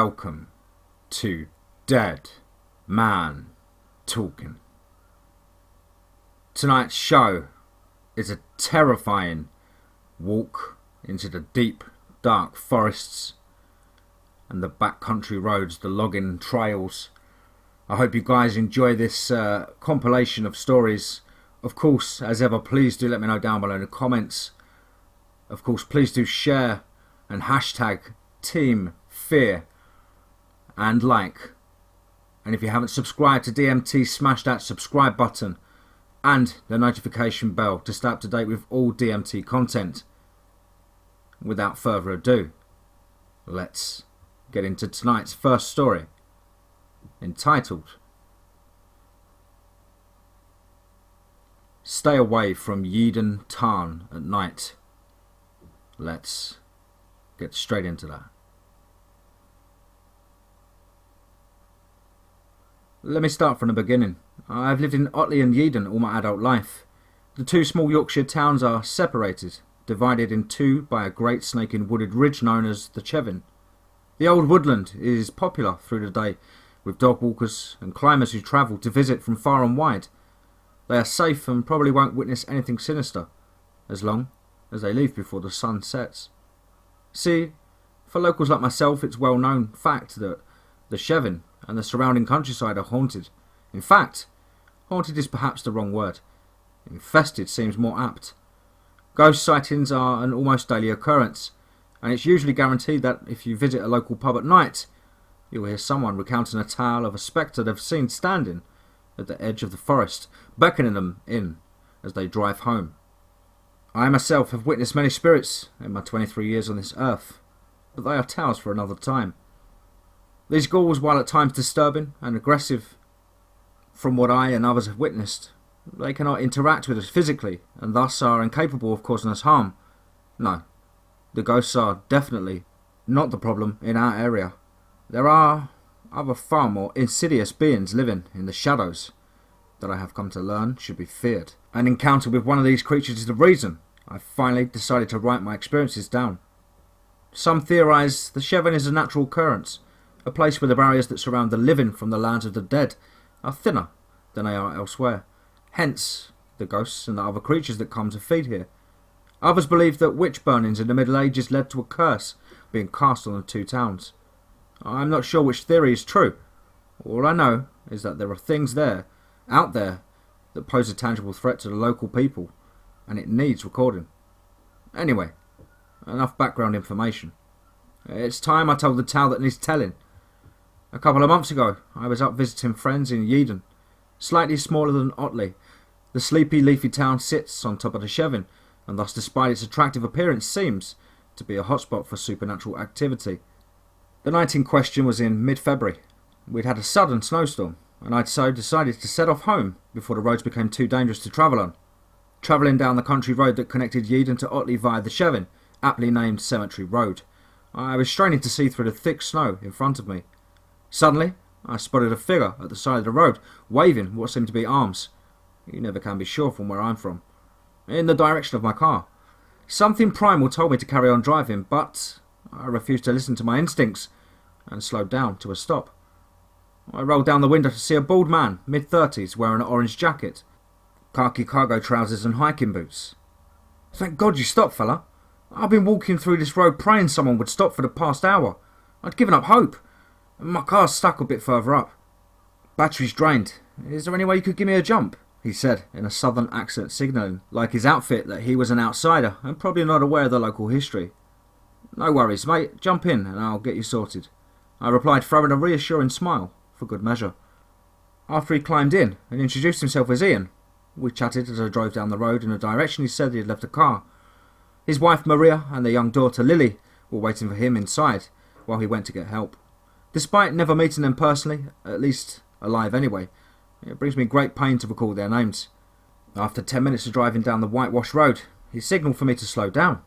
welcome to Dead Man Talking. Tonight's show is a terrifying walk into the deep, dark forests and the backcountry roads, the logging trails. I hope you guys enjoy this compilation of stories. Of course, as ever, please do let me know down below in the comments. Of course, please do share and hashtag Team Fear and like. And if you haven't subscribed to DMT, smash that subscribe button and the notification bell to stay up to date with all DMT content. Without further ado, let's get into tonight's first story, entitled Stay Away from Yeadon Tarn at Night. Let's get straight into that. Let me start from the beginning. I've lived in Otley and Yeadon all my adult life. The two small Yorkshire towns are separated, divided in two by a great snaking wooded ridge known as the Chevin. The old woodland is popular through the day, with dog walkers and climbers who travel to visit from far and wide. They are safe and probably won't witness anything sinister, as long as they leave before the sun sets. See, for locals like myself, it's well known fact that the Chevin and the surrounding countryside are haunted. In fact, haunted is perhaps the wrong word. Infested seems more apt. Ghost sightings are an almost daily occurrence, and it's usually guaranteed that if you visit a local pub at night, you'll hear someone recounting a tale of a spectre they've seen standing at the edge of the forest, beckoning them in as they drive home. I myself have witnessed many spirits in my 23 years on this earth, but they are tales for another time. These ghouls, while at times disturbing and aggressive, from what I and others have witnessed, they cannot interact with us physically and thus are incapable of causing us harm. No, the ghosts are definitely not the problem in our area. There are other far more insidious beings living in the shadows that I have come to learn should be feared. An encounter with one of these creatures is the reason I finally decided to write my experiences down. Some theorise the Chevin is a natural occurrence, a place where the barriers that surround the living from the lands of the dead are thinner than they are elsewhere. Hence, the ghosts and the other creatures that come to feed here. Others believe that witch burnings in the Middle Ages led to a curse being cast on the two towns. I'm not sure which theory is true. All I know is that there are things out there, that pose a tangible threat to the local people, and it needs recording. Anyway, enough background information. It's time I told the tale that needs telling. A couple of months ago, I was up visiting friends in Yeadon. Slightly smaller than Otley, the sleepy, leafy town sits on top of the Chevin, and thus, despite its attractive appearance, seems to be a hotspot for supernatural activity. The night in question was in mid-February. We'd had a sudden snowstorm, and I'd so decided to set off home before the roads became too dangerous to travel on. Travelling down the country road that connected Yeadon to Otley via the Chevin, aptly named Cemetery Road, I was straining to see through the thick snow in front of me. Suddenly, I spotted a figure at the side of the road, waving what seemed to be arms. You never can be sure from where I'm from. In the direction of my car. Something primal told me to carry on driving, but I refused to listen to my instincts and slowed down to a stop. I rolled down the window to see a bald man, mid-30s, wearing an orange jacket, khaki cargo trousers and hiking boots. "Thank God you stopped, fella. I've been walking through this road praying someone would stop for the past hour. I'd given up hope. My car's stuck a bit further up. Battery's drained. Is there any way you could give me a jump?" he said in a southern accent, signalling, like his outfit, that he was an outsider and probably not aware of the local history. "No worries, mate. Jump in and I'll get you sorted," I replied, throwing a reassuring smile for good measure. After he climbed in and introduced himself as Ian, we chatted as I drove down the road in the direction he said he had left the car. His wife Maria and their young daughter Lily were waiting for him inside while he went to get help. Despite never meeting them personally, at least alive anyway, it brings me great pain to recall their names. After 10 minutes of driving down the whitewashed road, he signalled for me to slow down.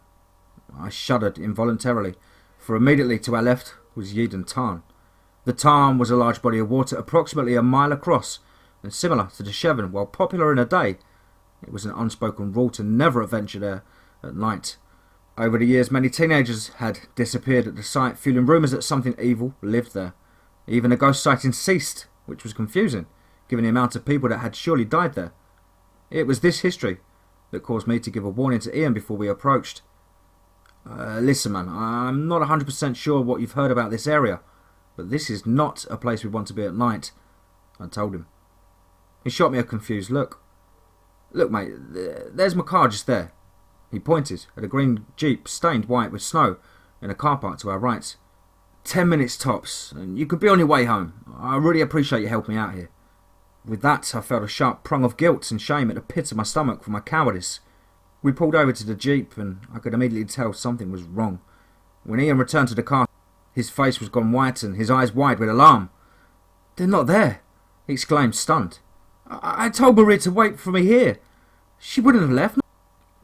I shuddered involuntarily, for immediately to our left was Yeadon Tarn. The Tarn was a large body of water approximately a mile across, and similar to the Chevin, while popular in a day, it was an unspoken rule to never adventure there at night. Over the years, many teenagers had disappeared at the site, fueling rumours that something evil lived there. Even the ghost sighting ceased, which was confusing, given the amount of people that had surely died there. It was this history that caused me to give a warning to Ian before we approached. Listen, man, I'm not 100% sure what you've heard about this area, but this is not a place we want to be at night, I told him. He shot me a confused look. Look, mate, there's my car just there. He pointed at a green Jeep stained white with snow in a car park to our right. 10 minutes tops, and you could be on your way home. I really appreciate you helping me out here. With that, I felt a sharp prong of guilt and shame at the pit of my stomach for my cowardice. We pulled over to the Jeep, and I could immediately tell something was wrong. When Ian returned to the car, his face was gone white and his eyes wide with alarm. "They're not there," he exclaimed, stunned. I told Maria to wait for me here. She wouldn't have left.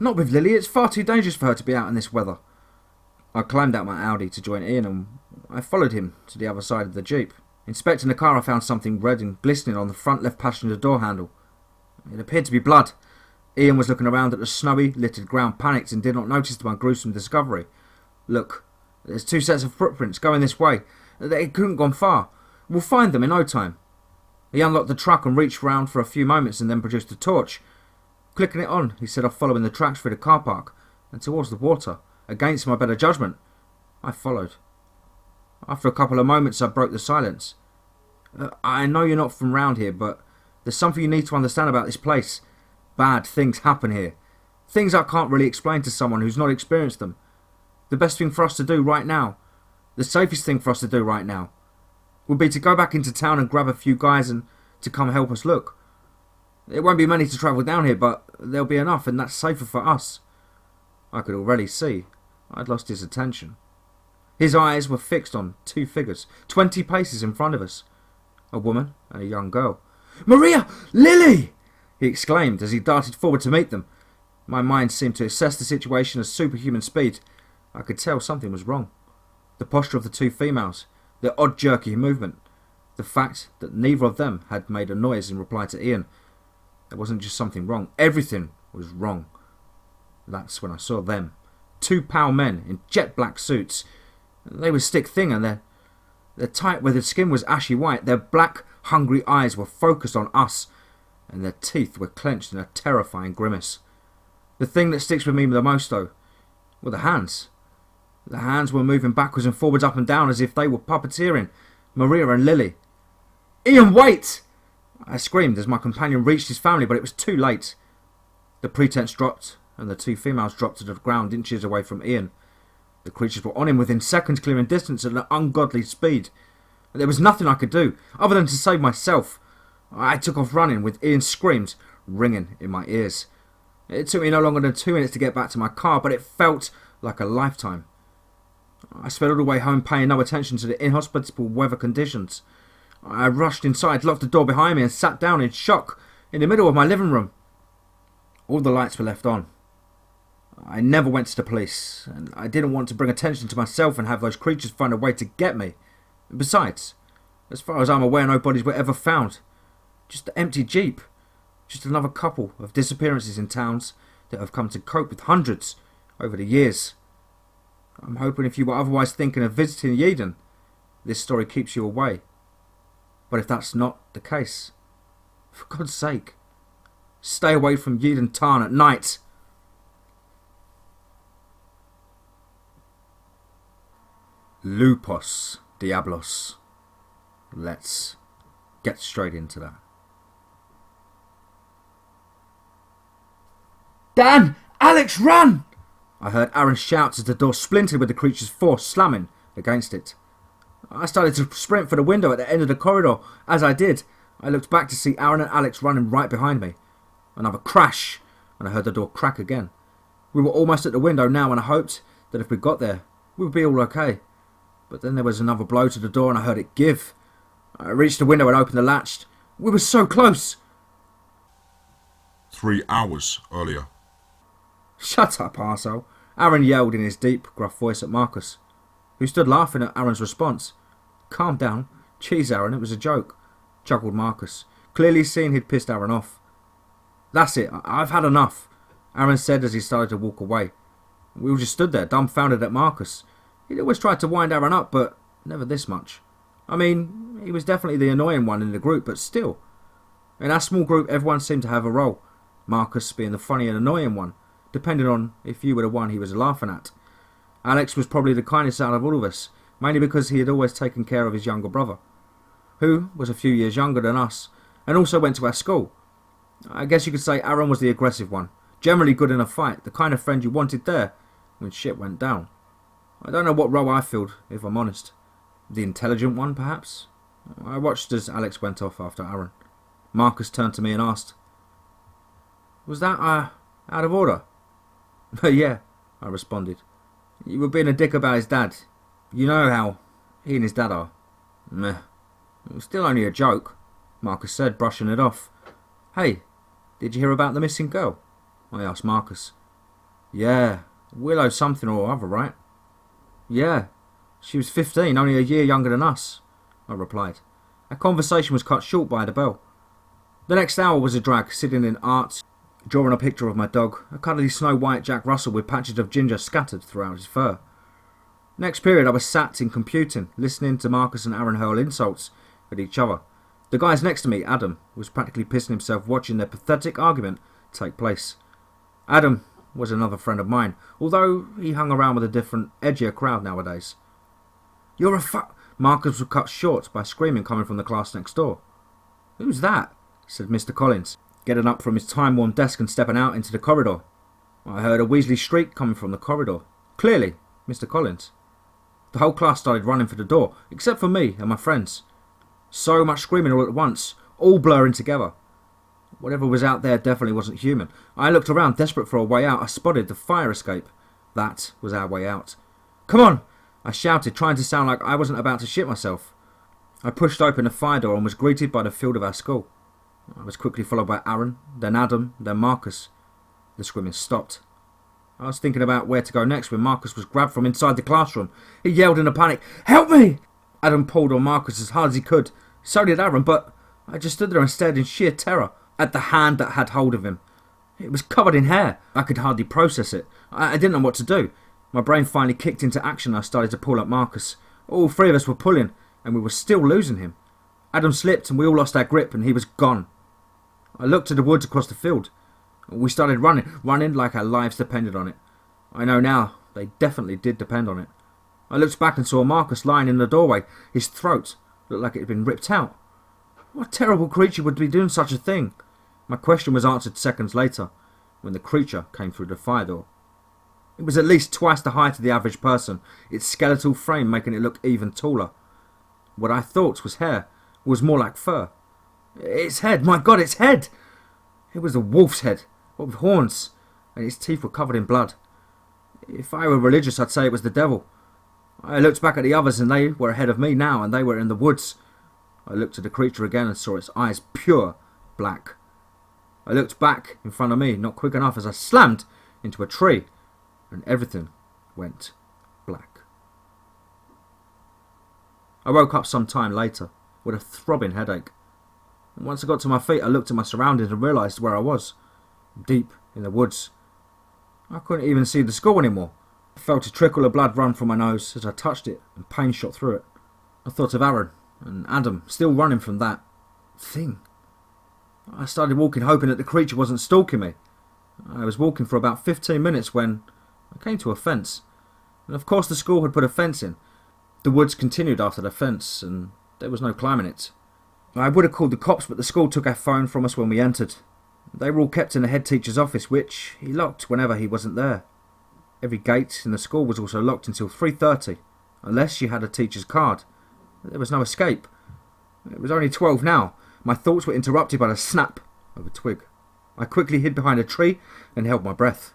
Not with Lily, it's far too dangerous for her to be out in this weather." I climbed out my Audi to join Ian, and I followed him to the other side of the Jeep. Inspecting the car, I found something red and glistening on the front left passenger door handle. It appeared to be blood. Ian was looking around at the snowy, littered ground, panicked, and did not notice my gruesome discovery. "Look, there's 2 sets of footprints going this way. They couldn't have gone far. We'll find them in no time." He unlocked the truck and reached round for a few moments and then produced a torch. Clicking it on, he set off following the tracks through the car park and towards the water. Against my better judgment, I followed. After a couple of moments, I broke the silence. "I know you're not from round here, but there's something you need to understand about this place. Bad things happen here. Things I can't really explain to someone who's not experienced them. The best thing for us to do right now, the safest thing for us to do right now, would be to go back into town and grab a few guys and to come help us look. It won't be many to travel down here, but there'll be enough, and that's safer for us." I could already see I'd lost his attention. His eyes were fixed on 2 figures, 20 paces in front of us. A woman and a young girl. "Maria! Lily!" he exclaimed as he darted forward to meet them. My mind seemed to assess the situation at superhuman speed. I could tell something was wrong. The posture of the 2 females, their odd jerky movement, the fact that neither of them had made a noise in reply to Ian. There wasn't just something wrong, everything was wrong. That's when I saw them. 2 pale men in jet black suits. They were stick thin, and their tight weathered skin was ashy white. Their black, hungry eyes were focused on us, and their teeth were clenched in a terrifying grimace. The thing that sticks with me the most, though, were the hands. The hands were moving backwards and forwards, up and down, as if they were puppeteering Maria and Lily. "Ian, wait!" I screamed as my companion reached his family, but it was too late. The pretense dropped, and the 2 females dropped to the ground inches away from Ian. The creatures were on him within seconds, clearing distance at an ungodly speed. There was nothing I could do, other than to save myself. I took off running, with Ian's screams ringing in my ears. It took me no longer than 2 minutes to get back to my car, but it felt like a lifetime. I sped all the way home, paying no attention to the inhospitable weather conditions. I rushed inside, locked the door behind me, and sat down in shock in the middle of my living room. All the lights were left on. I never went to the police, and I didn't want to bring attention to myself and have those creatures find a way to get me. Besides, as far as I'm aware, no bodies were ever found. Just the empty Jeep. Just another couple of disappearances in towns that have come to cope with hundreds over the years. I'm hoping if you were otherwise thinking of visiting Yeadon, this story keeps you away. But if that's not the case, for God's sake, stay away from Yeadon Tarn at night. Lupos, Diablos. Let's get straight into that. "Dan! Alex, run!" I heard Aaron shout as the door splintered with the creature's force slamming against it. I started to sprint for the window at the end of the corridor. As I did, I looked back to see Aaron and Alex running right behind me. Another crash, and I heard the door crack again. We were almost at the window now, and I hoped that if we got there, we would be all okay. But then there was another blow to the door, and I heard it give. I reached the window and opened the latch. We were so close. 3 hours earlier. "Shut up, arsehole," Aaron yelled in his deep, gruff voice at Marcus, who stood laughing at Aaron's response. "Calm down. Jeez, Aaron, it was a joke," chuckled Marcus, clearly seeing he'd pissed Aaron off. "That's it, I've had enough," Aaron said as he started to walk away. We all just stood there, dumbfounded at Marcus. He'd always tried to wind Aaron up, but never this much. I mean, he was definitely the annoying one in the group, but still. In our small group, everyone seemed to have a role. Marcus being the funny and annoying one, depending on if you were the one he was laughing at. Alex was probably the kindest out of all of us, mainly because he had always taken care of his younger brother, who was a few years younger than us, and also went to our school. I guess you could say Aaron was the aggressive one, generally good in a fight, the kind of friend you wanted there when shit went down. I don't know what role I filled, if I'm honest. The intelligent one, perhaps? I watched as Alex went off after Aaron. Marcus turned to me and asked, "Was that, out of order?" "Yeah," I responded. "You were being a dick about his dad. You know how he and his dad are." "Meh. It was still only a joke," Marcus said, brushing it off. "Hey, did you hear about the missing girl?" I asked Marcus. "Yeah, Willow something or other, right?" "Yeah, she was 15, only a year younger than us," I replied. Our conversation was cut short by the bell. The next hour was a drag, sitting in art, drawing a picture of my dog, a cuddly snow-white Jack Russell with patches of ginger scattered throughout his fur. Next period I was sat in computing, listening to Marcus and Aaron hurl insults at each other. The guys next to me, Adam, was practically pissing himself watching their pathetic argument take place. Adam was another friend of mine, although he hung around with a different, edgier crowd nowadays. "You're a Marcus was cut short by screaming coming from the class next door. "Who's that?" said Mr. Collins, getting up from his time-worn desk and stepping out into the corridor. I heard a Weasley shriek coming from the corridor. Clearly, Mr. Collins. The whole class started running for the door, except for me and my friends. So much screaming all at once, all blurring together. Whatever was out there definitely wasn't human. I looked around, desperate for a way out. I spotted the fire escape. That was our way out. "Come on!" I shouted, trying to sound like I wasn't about to shit myself. I pushed open the fire door and was greeted by the field of our school. I was quickly followed by Aaron, then Adam, then Marcus. The screaming stopped. I was thinking about where to go next when Marcus was grabbed from inside the classroom. He yelled in a panic, "Help me!" Adam pulled on Marcus as hard as he could. So did Aaron, but I just stood there and stared in sheer terror at the hand that had hold of him. It was covered in hair. I could hardly process it. I didn't know what to do. My brain finally kicked into action and I started to pull at Marcus. All three of us were pulling, and we were still losing him. Adam slipped and we all lost our grip and he was gone. I looked to the woods across the field. We started running like our lives depended on it. I know now, they definitely did depend on it. I looked back and saw Marcus lying in the doorway. His throat looked like it had been ripped out. What terrible creature would be doing such a thing? My question was answered seconds later, when the creature came through the fire door. It was at least twice the height of the average person, its skeletal frame making it look even taller. What I thought was hair was more like fur. Its head, my God, its head! It was a wolf's head, but with horns, and its teeth were covered in blood. If I were religious, I'd say it was the devil. I looked back at the others, and they were ahead of me now, and they were in the woods. I looked at the creature again and saw its eyes pure black. I looked back in front of me, not quick enough, as I slammed into a tree, and everything went black. I woke up some time later with a throbbing headache. And once I got to my feet, I looked at my surroundings and realised where I was. Deep in the woods. I couldn't even see the school anymore. I felt a trickle of blood run from my nose as I touched it, and pain shot through it. I thought of Aaron and Adam, still running from that thing. I started walking, hoping that the creature wasn't stalking me. I was walking for about 15 minutes when I came to a fence. And of course the school had put a fence in. The woods continued after the fence, and there was no climbing it. I would have called the cops, but the school took our phone from us when we entered. They were all kept in the head teacher's office, which he locked whenever he wasn't there. Every gate in the school was also locked until 3:30, unless you had a teacher's card. There was no escape. It was only 12 now. My thoughts were interrupted by the snap of a twig. I quickly hid behind a tree and held my breath.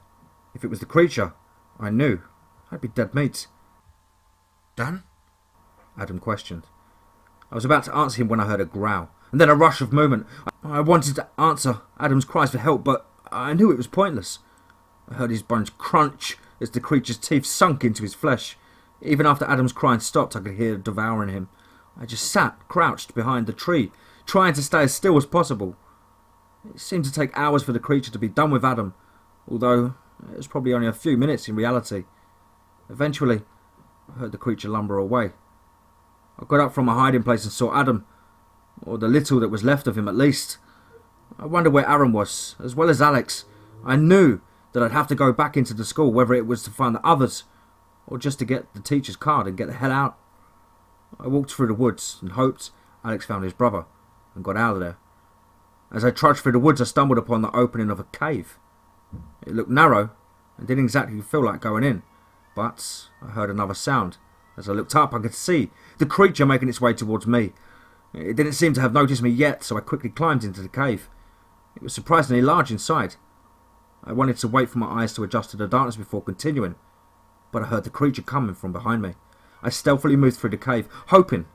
If it was the creature, I knew I'd be dead meat. "Done?" Adam questioned. I was about to answer him when I heard a growl, and then a rush of movement. I wanted to answer Adam's cries for help, but I knew it was pointless. I heard his bones crunch as the creature's teeth sunk into his flesh. Even after Adam's crying stopped, I could hear it devouring him. I just sat, crouched behind the tree, trying to stay as still as possible. It seemed to take hours for the creature to be done with Adam, although It was probably only a few minutes in reality. Eventually, I heard the creature lumber away. I got up from my hiding place and saw Adam, or the little that was left of him at least. I wondered where Aaron was, as well as Alex. I knew that I'd have to go back into the school, whether it was to find the others, or just to get the teacher's card and get the hell out. I walked through the woods and hoped Alex found his brother and got out of there. As I trudged through the woods, I stumbled upon the opening of a cave. It looked narrow and didn't exactly feel like going in, but I heard another sound. As I looked up, I could see the creature making its way towards me. It didn't seem to have noticed me yet, so I quickly climbed into the cave. It was surprisingly large inside. I wanted to wait for my eyes to adjust to the darkness before continuing, but I heard the creature coming from behind me. I stealthily moved through the cave, hoping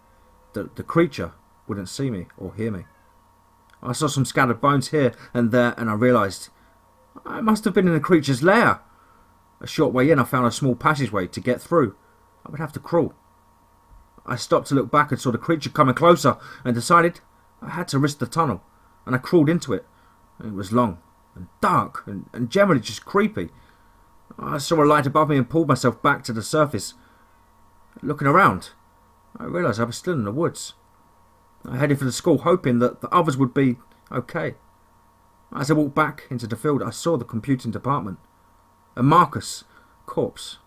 that the creature wouldn't see me or hear me. I saw some scattered bones here and there, and I realised I must have been in the creature's lair. A short way in, I found a small passageway. To get through, I would have to crawl. I stopped to look back and saw the creature coming closer and decided I had to risk the tunnel, and I crawled into it. It was long and dark and generally just creepy. I saw a light above me and pulled myself back to the surface. Looking around, I realised I was still in the woods. I headed for the school, hoping that the others would be okay. As I walked back into the field, I saw the computing department. And Marcus' corpse.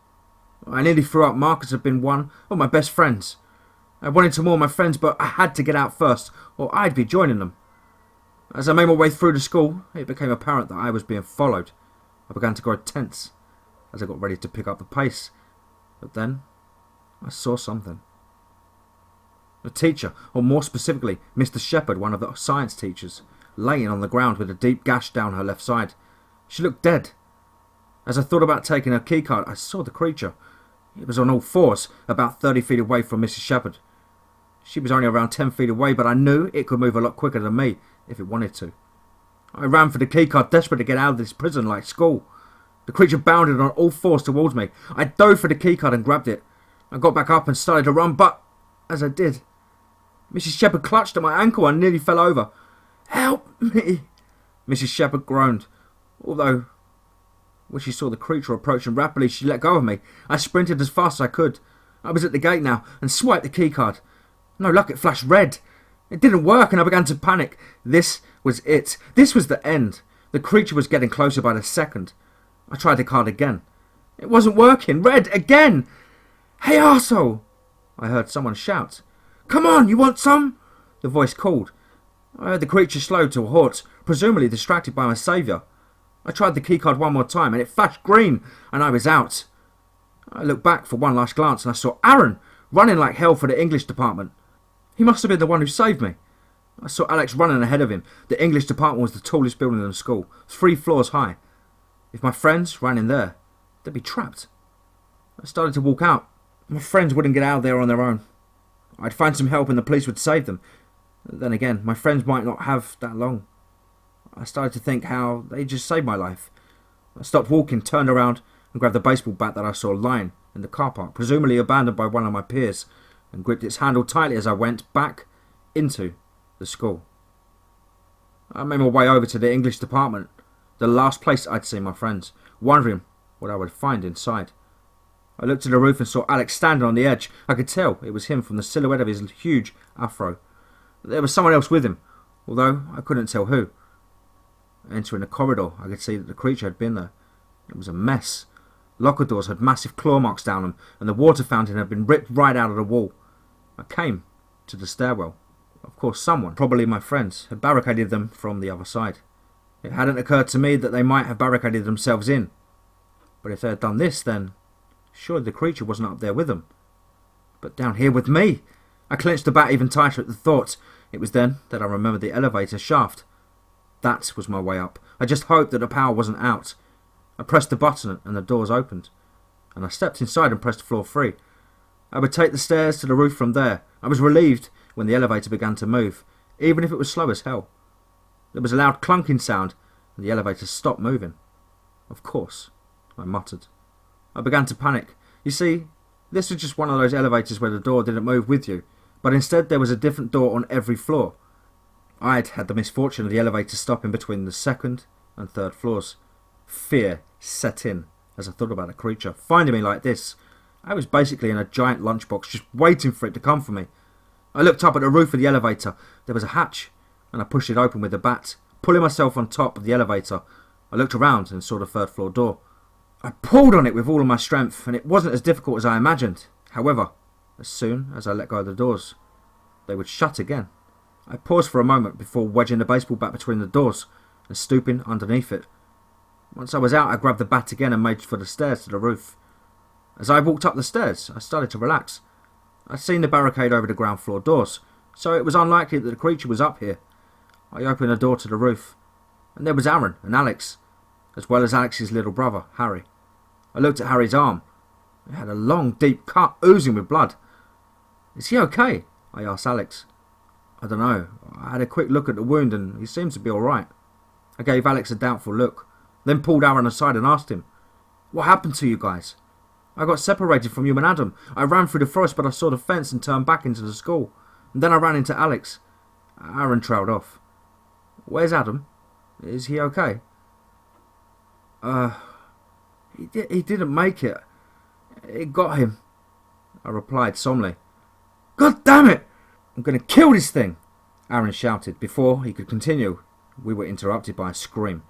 I nearly threw up. Marcus had been one of my best friends. I wanted to mourn my friends, but I had to get out first, or I'd be joining them. As I made my way through the school, it became apparent that I was being followed. I began to grow tense as I got ready to pick up the pace. But then, I saw something. A teacher, or more specifically, Mr. Shepherd, one of the science teachers, laying on the ground with a deep gash down her left side. She looked dead. As I thought about taking her keycard, I saw the creature. It was on all fours, about 30 feet away from Mrs. Shepherd. She was only around 10 feet away, but I knew it could move a lot quicker than me if it wanted to. I ran for the keycard, desperate to get out of this prison like school. The creature bounded on all fours towards me. I dove for the keycard and grabbed it. I got back up and started to run, but as I did, Mrs. Shepherd clutched at my ankle and nearly fell over. "Help me!" Mrs. Shepherd groaned, although when she saw the creature approaching rapidly, she let go of me. I sprinted as fast as I could. I was at the gate now and swiped the keycard. No luck, it flashed red. It didn't work and I began to panic. This was it. This was the end. The creature was getting closer by the second. I tried the card again. It wasn't working. Red again. "Hey, arsehole!" I heard someone shout. "Come on, you want some?" The voice called. I heard the creature slow to a halt, presumably distracted by my saviour. I tried the keycard one more time and it flashed green and I was out. I looked back for one last glance and I saw Aaron running like hell for the English department. He must have been the one who saved me. I saw Alex running ahead of him. The English department was the tallest building in the school, 3 floors high. If my friends ran in there, they'd be trapped. I started to walk out. My friends wouldn't get out of there on their own. I'd find some help and the police would save them. Then again, my friends might not have that long. I started to think how they just saved my life. I stopped walking, turned around and grabbed the baseball bat that I saw lying in the car park, presumably abandoned by one of my peers, and gripped its handle tightly as I went back into the school. I made my way over to the English department, the last place I'd seen my friends, wondering what I would find inside. I looked to the roof and saw Alex standing on the edge. I could tell it was him from the silhouette of his huge afro. There was someone else with him, although I couldn't tell who. Entering the corridor, I could see that the creature had been there. It was a mess. Locker doors had massive claw marks down them, and the water fountain had been ripped right out of the wall. I came to the stairwell. Of course, someone, probably my friends, had barricaded them from the other side. It hadn't occurred to me that they might have barricaded themselves in. But if they had done this, then surely the creature wasn't up there with them. But down here with me! I clenched the bat even tighter at the thought. It was then that I remembered the elevator shaft. That was my way up. I just hoped that the power wasn't out. I pressed the button and the doors opened. And I stepped inside and pressed floor 3. I would take the stairs to the roof from there. I was relieved when the elevator began to move, even if it was slow as hell. There was a loud clunking sound and the elevator stopped moving. "Of course," I muttered. I began to panic. You see, this was just one of those elevators where the door didn't move with you, but instead there was a different door on every floor. I'd had the misfortune of the elevator stopping between the 2nd and 3rd floors. Fear set in as I thought about the creature finding me like this. I was basically in a giant lunchbox just waiting for it to come for me. I looked up at the roof of the elevator. There was a hatch, and I pushed it open with the bat. Pulling myself on top of the elevator, I looked around and saw the third floor door. I pulled on it with all of my strength, and it wasn't as difficult as I imagined. However, as soon as I let go of the doors, they would shut again. I paused for a moment before wedging the baseball bat between the doors and stooping underneath it. Once I was out, I grabbed the bat again and made for the stairs to the roof. As I walked up the stairs, I started to relax. I'd seen the barricade over the ground floor doors, so it was unlikely that the creature was up here. I opened the door to the roof, and there was Aaron and Alex, as well as Alex's little brother, Harry. I looked at Harry's arm. It had a long, deep cut, oozing with blood. "Is he okay?" I asked Alex. "I don't know. I had a quick look at the wound, and he seems to be alright." I gave Alex a doubtful look, then pulled Aaron aside and asked him, "What happened to you guys?" "I got separated from you and Adam. I ran through the forest, but I saw the fence and turned back into the school. And then I ran into Alex." Aaron trailed off. "Where's Adam? Is he okay?" He didn't make it. It got him," I replied solemnly. "God damn it! I'm going to kill this thing!" Aaron shouted. Before he could continue, we were interrupted by a scream.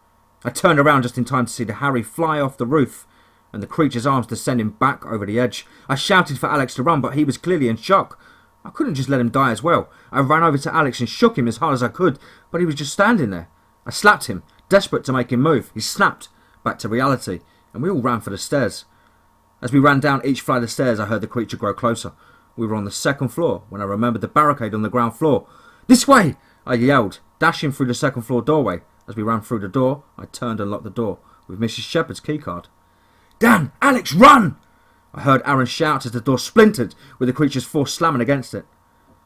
I turned around just in time to see the Harry fly off the roof and the creature's arms descending back over the edge. I shouted for Alex to run, but he was clearly in shock. I couldn't just let him die as well. I ran over to Alex and shook him as hard as I could, but he was just standing there. I slapped him, desperate to make him move. He snapped back to reality, and we all ran for the stairs. As we ran down each flight of stairs, I heard the creature grow closer. We were on the second floor when I remembered the barricade on the ground floor. "This way!" I yelled, dashing through the second floor doorway. As we ran through the door, I turned and locked the door with Mrs. Shepherd's keycard. "Dan! Alex, run!" I heard Aaron shout as the door splintered with the creature's force slamming against it.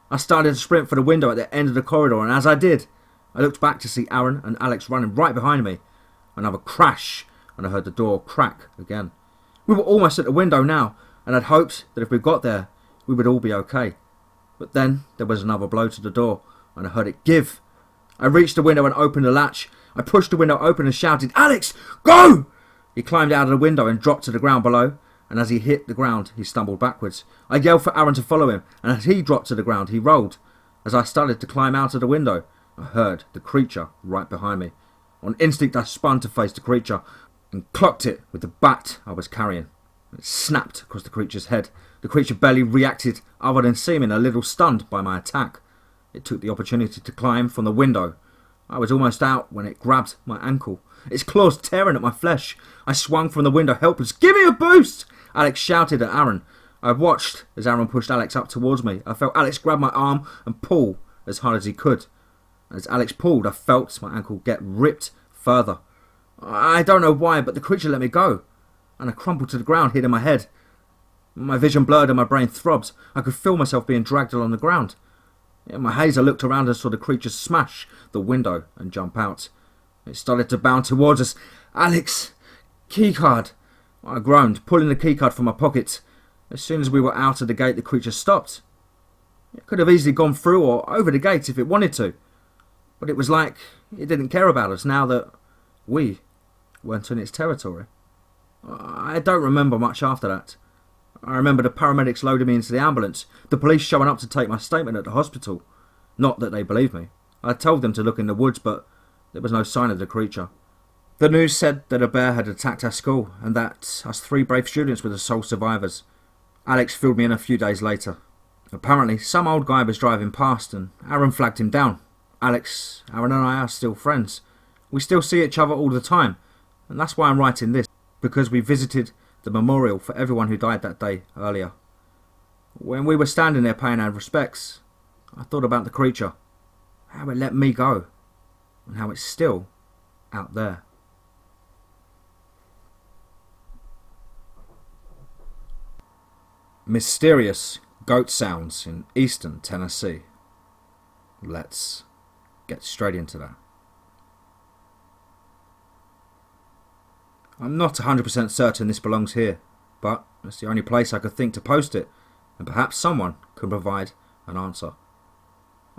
I started to sprint for the window at the end of the corridor, and as I did, I looked back to see Aaron and Alex running right behind me. Another crash, and I heard the door crack again. We were almost at the window now, and I'd hoped that if we got there, we would all be okay. But then there was another blow to the door, and I heard it give. I reached the window and opened the latch. I pushed the window open and shouted, "Alex, go!" He climbed out of the window and dropped to the ground below, and as he hit the ground, he stumbled backwards. I yelled for Aaron to follow him, and as he dropped to the ground, he rolled. As I started to climb out of the window, I heard the creature right behind me. On instinct, I spun to face the creature and clocked it with the bat I was carrying. It snapped across the creature's head. The creature barely reacted, other than seeming a little stunned by my attack. It took the opportunity to climb from the window. I was almost out when it grabbed my ankle, its claws tearing at my flesh. I swung from the window helpless. "Give me a boost!" Alex shouted at Aaron. I watched as Aaron pushed Alex up towards me. I felt Alex grab my arm and pull as hard as he could. As Alex pulled, I felt my ankle get ripped further. I don't know why, but the creature let me go, and I crumpled to the ground, hitting my head. My vision blurred and my brain throbbed. I could feel myself being dragged along the ground. In my haze, I looked around and saw the creature smash the window and jump out. It started to bound towards us. "Alex, keycard!" I groaned, pulling the keycard from my pocket. As soon as we were out of the gate, the creature stopped. It could have easily gone through or over the gate if it wanted to, but it was like it didn't care about us now that we weren't in its territory. I don't remember much after that. I remember the paramedics loading me into the ambulance, the police showing up to take my statement at the hospital. Not that they believed me. I told them to look in the woods, but there was no sign of the creature. The news said that a bear had attacked our school, and that us 3 brave students were the sole survivors. Alex filled me in a few days later. Apparently, some old guy was driving past, and Aaron flagged him down. Alex, Aaron and I are still friends. We still see each other all the time, and that's why I'm writing this, because we visited the memorial for everyone who died that day earlier. When we were standing there paying our respects, I thought about the creature, how it let me go, and how it's still out there. Mysterious goat sounds in eastern Tennessee. Let's get straight into that. I'm not 100% certain this belongs here, but it's the only place I could think to post it, and perhaps someone can provide an answer.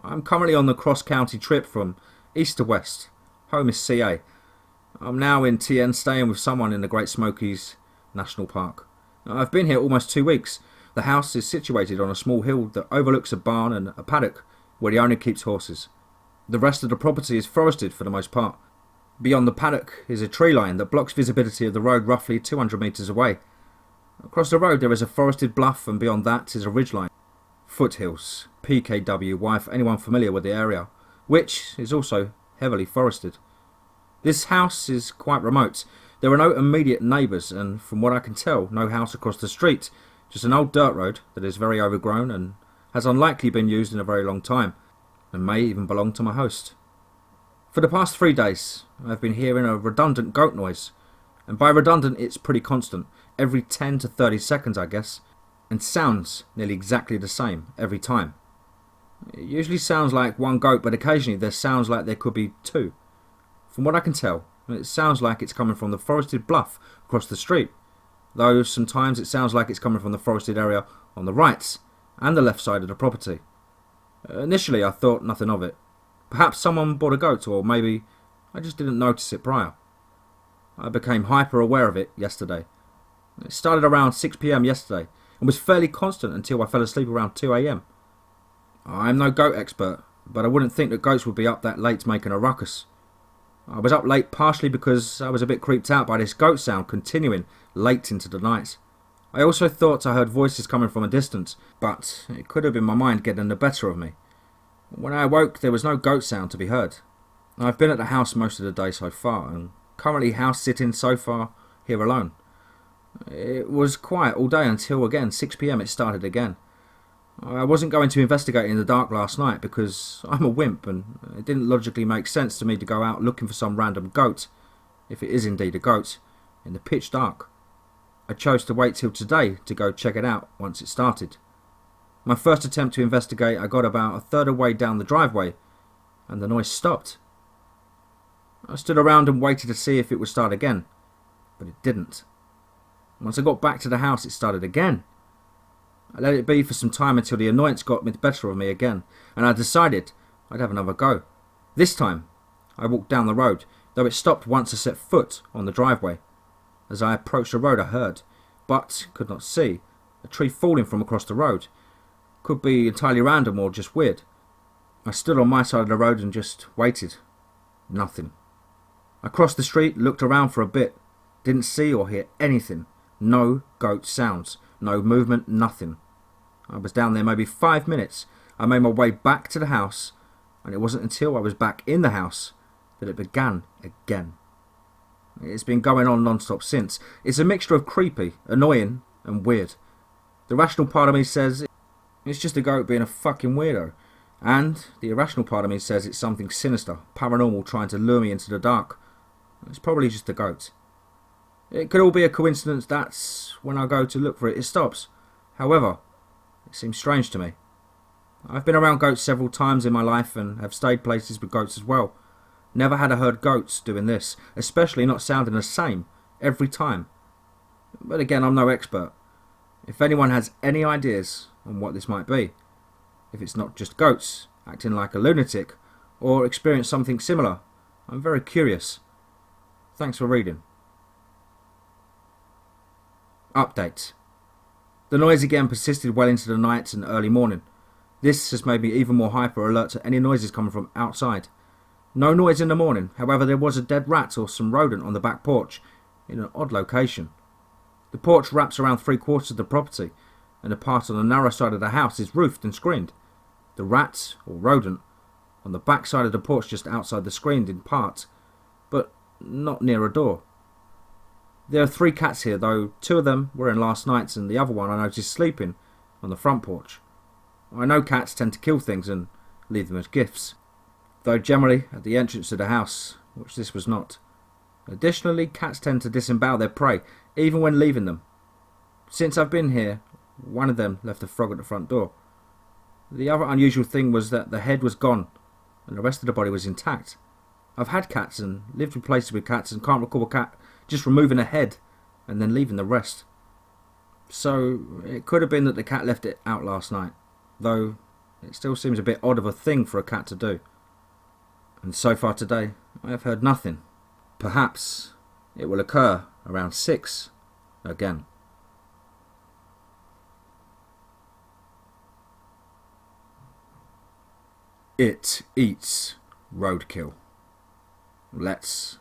I'm currently on the cross-county trip from east to west. Home is CA. I'm now in TN staying with someone in the Great Smokies National Park. I've been here almost 2 weeks. The house is situated on a small hill that overlooks a barn and a paddock where the owner keeps horses. The rest of the property is forested for the most part. Beyond the paddock is a tree line that blocks visibility of the road roughly 200 metres away. Across the road there is a forested bluff, and beyond that is a ridgeline. Foothills, PKWY for anyone familiar with the area, which is also heavily forested. This house is quite remote. There are no immediate neighbours, and from what I can tell, no house across the street, just an old dirt road that is very overgrown and has unlikely been used in a very long time, and may even belong to my host. For the past 3 days, I've been hearing a redundant goat noise, and by redundant it's pretty constant, every 10 to 30 seconds I guess, and sounds nearly exactly the same every time. It usually sounds like one goat, but occasionally there sounds like there could be two. From what I can tell, it sounds like it's coming from the forested bluff across the street, though sometimes it sounds like it's coming from the forested area on the right and the left side of the property. Initially I thought nothing of it. Perhaps someone bought a goat, or maybe I just didn't notice it prior. I became hyper aware of it yesterday. It started around 6 PM yesterday and was fairly constant until I fell asleep around 2 AM. I'm no goat expert, but I wouldn't think that goats would be up that late making a ruckus. I was up late partially because I was a bit creeped out by this goat sound continuing late into the night. I also thought I heard voices coming from a distance, but it could have been my mind getting the better of me. When I awoke there was no goat sound to be heard. I've been at the house most of the day so far, and currently house sitting so far here alone. It was quiet all day until again 6 PM it started again. I wasn't going to investigate in the dark last night because I'm a wimp, and it didn't logically make sense to me to go out looking for some random goat, if it is indeed a goat, in the pitch dark. I chose to wait till today to go check it out once it started. My first attempt to investigate, I got about a third of the way down the driveway and the noise stopped. I stood around and waited to see if it would start again, but it didn't. Once I got back to the house it started again. I let it be for some time until the annoyance got the better of me again, and I decided I'd have another go. This time I walked down the road, though it stopped once I set foot on the driveway. As I approached the road I heard, but could not see, a tree falling from across the road. Could be entirely random or just weird. I stood on my side of the road and just waited. Nothing. I crossed the street, looked around for a bit, didn't see or hear anything. No goat sounds, no movement, nothing. I was down there maybe 5 minutes. I made my way back to the house, and it wasn't until I was back in the house that it began again. It's been going on non-stop since. It's a mixture of creepy, annoying, and weird. The rational part of me says it's just a goat being a fucking weirdo, and the irrational part of me says it's something sinister, paranormal, trying to lure me into the dark. It's probably just a goat. It could all be a coincidence. That's when I go to look for it, it stops. However, it seems strange to me. I've been around goats several times in my life and have stayed places with goats as well. Never had I heard goats doing this, especially not sounding the same every time. But again, I'm no expert. If anyone has any ideas on what this might be, if it's not just goats acting like a lunatic or experience something similar, I'm very curious. Thanks for reading. Update. The noise again persisted well into the night and early morning. This has made me even more hyper alert to any noises coming from outside. No noise in the morning, however there was a dead rat or some rodent on the back porch in an odd location. The porch wraps around 3/4 of the property, and the part on the narrow side of the house is roofed and screened. The rat, or rodent, on the back side of the porch just outside the screened in part, but not near a door. There are 3 cats here, though 2 of them were in last night and the other one I noticed sleeping on the front porch. I know cats tend to kill things and leave them as gifts, though generally at the entrance to the house, which this was not. Additionally, cats tend to disembowel their prey, even when leaving them. Since I've been here, one of them left a frog at the front door. The other unusual thing was that the head was gone, and the rest of the body was intact. I've had cats and lived in places with cats and can't recall a cat just removing a head and then leaving the rest. So it could have been that the cat left it out last night, though it still seems a bit odd of a thing for a cat to do. And so far today, I have heard nothing. Perhaps it will occur around 6 again. It eats roadkill. Let's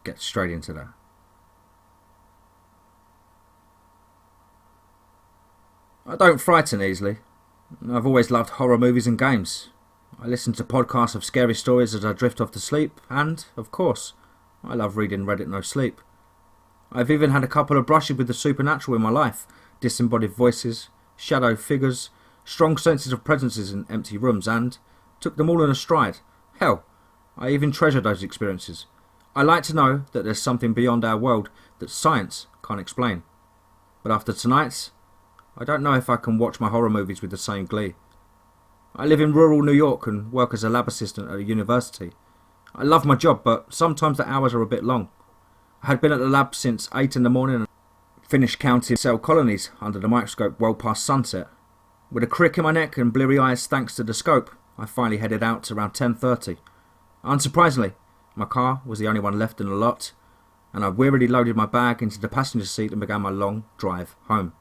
get straight into that. I don't frighten easily. I've always loved horror movies and games. I listen to podcasts of scary stories as I drift off to sleep, and, of course, I love reading Reddit No Sleep. I've even had a couple of brushes with the supernatural in my life. Disembodied voices, shadow figures, strong senses of presences in empty rooms, and took them all in a stride. Hell, I even treasure those experiences. I like to know that there's something beyond our world that science can't explain. But after tonight's, I don't know if I can watch my horror movies with the same glee. I live in rural New York and work as a lab assistant at a university. I love my job, but sometimes the hours are a bit long. I had been at the lab since 8 in the morning and finished counting cell colonies under the microscope well past sunset. With a crick in my neck and bleary eyes thanks to the scope, I finally headed out around 10:30. Unsurprisingly, my car was the only one left in the lot, and I wearily loaded my bag into the passenger seat and began my long drive home.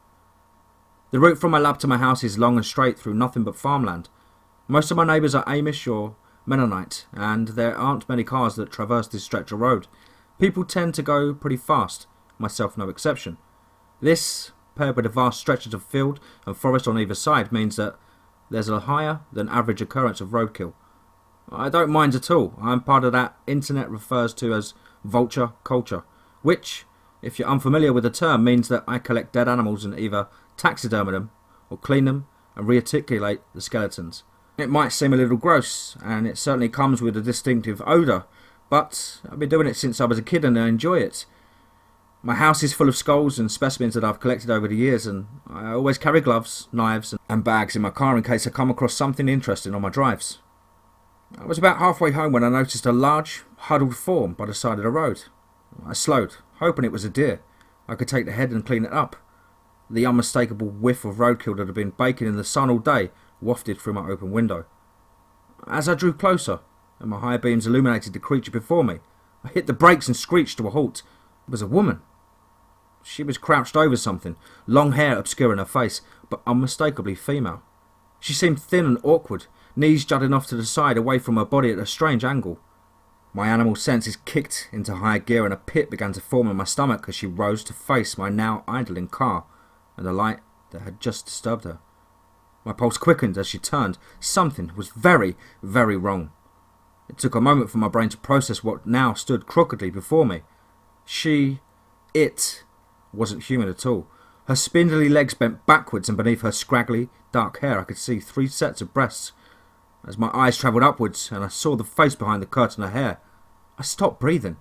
The route from my lab to my house is long and straight through nothing but farmland. Most of my neighbours are Amish or Mennonite, and there aren't many cars that traverse this stretch of road. People tend to go pretty fast, myself no exception. This, paired with the vast stretches of field and forest on either side, means that there's a higher than average occurrence of roadkill. I don't mind at all. I'm part of that internet refers to as vulture culture, which, if you're unfamiliar with the term, means that I collect dead animals and either taxidermy them or clean them and rearticulate the skeletons. It might seem a little gross, and it certainly comes with a distinctive odour, but I've been doing it since I was a kid and I enjoy it. My house is full of skulls and specimens that I've collected over the years, and I always carry gloves, knives and bags in my car in case I come across something interesting on my drives. I was about halfway home when I noticed a large, huddled form by the side of the road. I slowed, hoping it was a deer. I could take the head and clean it up. The unmistakable whiff of roadkill that had been baking in the sun all day wafted through my open window. As I drew closer, and my high beams illuminated the creature before me, I hit the brakes and screeched to a halt. It was a woman. She was crouched over something, long hair obscuring her face, but unmistakably female. She seemed thin and awkward, knees jutting off to the side away from her body at a strange angle. My animal senses kicked into high gear and a pit began to form in my stomach as she rose to face my now idling car and the light that had just disturbed her. My pulse quickened as she turned. Something was very, very wrong. It took a moment for my brain to process what now stood crookedly before me. It wasn't human at all. Her spindly legs bent backwards, and beneath her scraggly, dark hair I could see 3 sets of breasts. As my eyes travelled upwards and I saw the face behind the curtain of hair, I stopped breathing.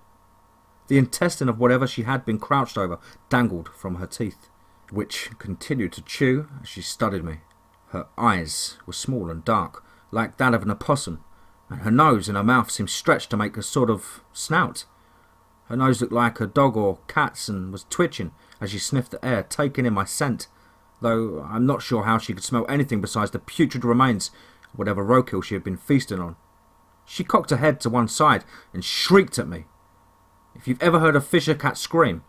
The intestine of whatever she had been crouched over dangled from her teeth, which continued to chew as she studied me. Her eyes were small and dark, like that of an opossum, and her nose and her mouth seemed stretched to make a sort of snout. Her nose looked like a dog or cat's and was twitching as she sniffed the air, taking in my scent, though I'm not sure how she could smell anything besides the putrid remains of whatever roadkill she had been feasting on. She cocked her head to one side and shrieked at me. If you've ever heard a fisher cat scream,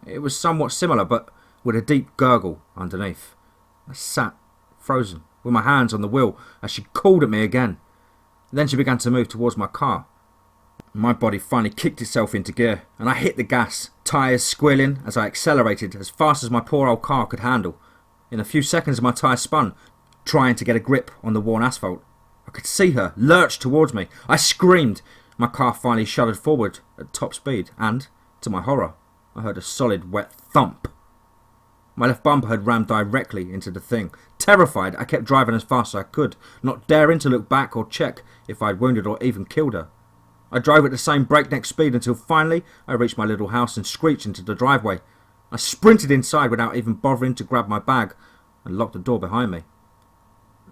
it was somewhat similar, but with a deep gurgle underneath. I sat frozen, with my hands on the wheel as she called at me again. Then she began to move towards my car. My body finally kicked itself into gear, and I hit the gas, tyres squealing as I accelerated as fast as my poor old car could handle. In a few seconds my tyre spun, trying to get a grip on the worn asphalt. I could see her lurch towards me. I screamed. My car finally shuddered forward at top speed, and, to my horror, I heard a solid wet thump. My left bumper had rammed directly into the thing. Terrified, I kept driving as fast as I could, not daring to look back or check if I had wounded or even killed her. I drove at the same breakneck speed until finally I reached my little house and screeched into the driveway. I sprinted inside without even bothering to grab my bag and locked the door behind me.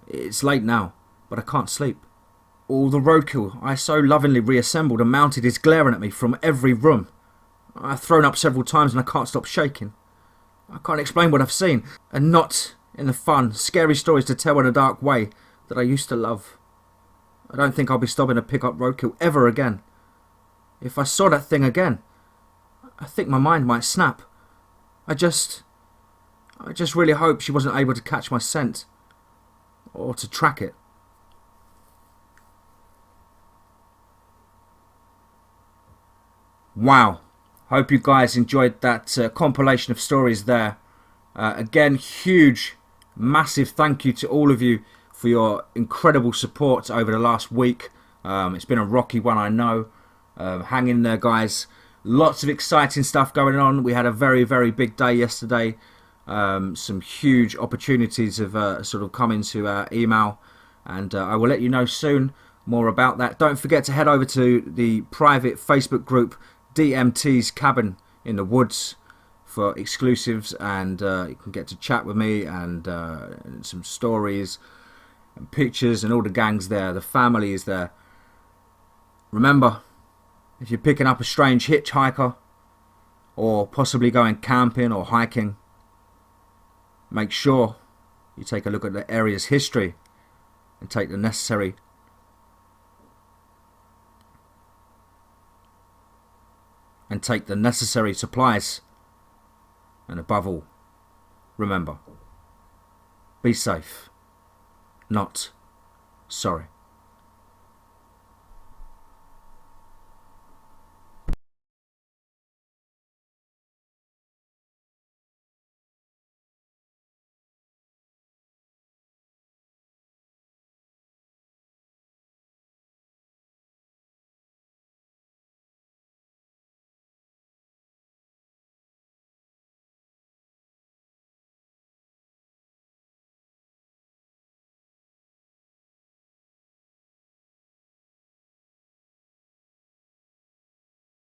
It's late now, but I can't sleep. All the roadkill I so lovingly reassembled and mounted is glaring at me from every room. I've thrown up several times and I can't stop shaking. I can't explain what I've seen, and not in the fun, scary stories to tell in a dark way that I used to love. I don't think I'll be stopping to pick up roadkill ever again. If I saw that thing again, I think my mind might snap. I just really hope she wasn't able to catch my scent. Or to track it. Wow. Hope you guys enjoyed that compilation of stories there. Again, huge, massive thank you to all of you for your incredible support over the last week. It's been a rocky one, I know. Hang in there, guys. Lots of exciting stuff going on. We had a very, very big day yesterday. Some huge opportunities have sort of come into our email, and I will let you know soon more about that. Don't forget to head over to the private Facebook group DMT's Cabin in the Woods for exclusives, and you can get to chat with me and some stories and pictures, and all the gangs there. The family is there. Remember, if you're picking up a strange hitchhiker or possibly going camping or hiking, make sure you take a look at the area's history and take the necessary supplies. And above all, remember, be safe, not sorry.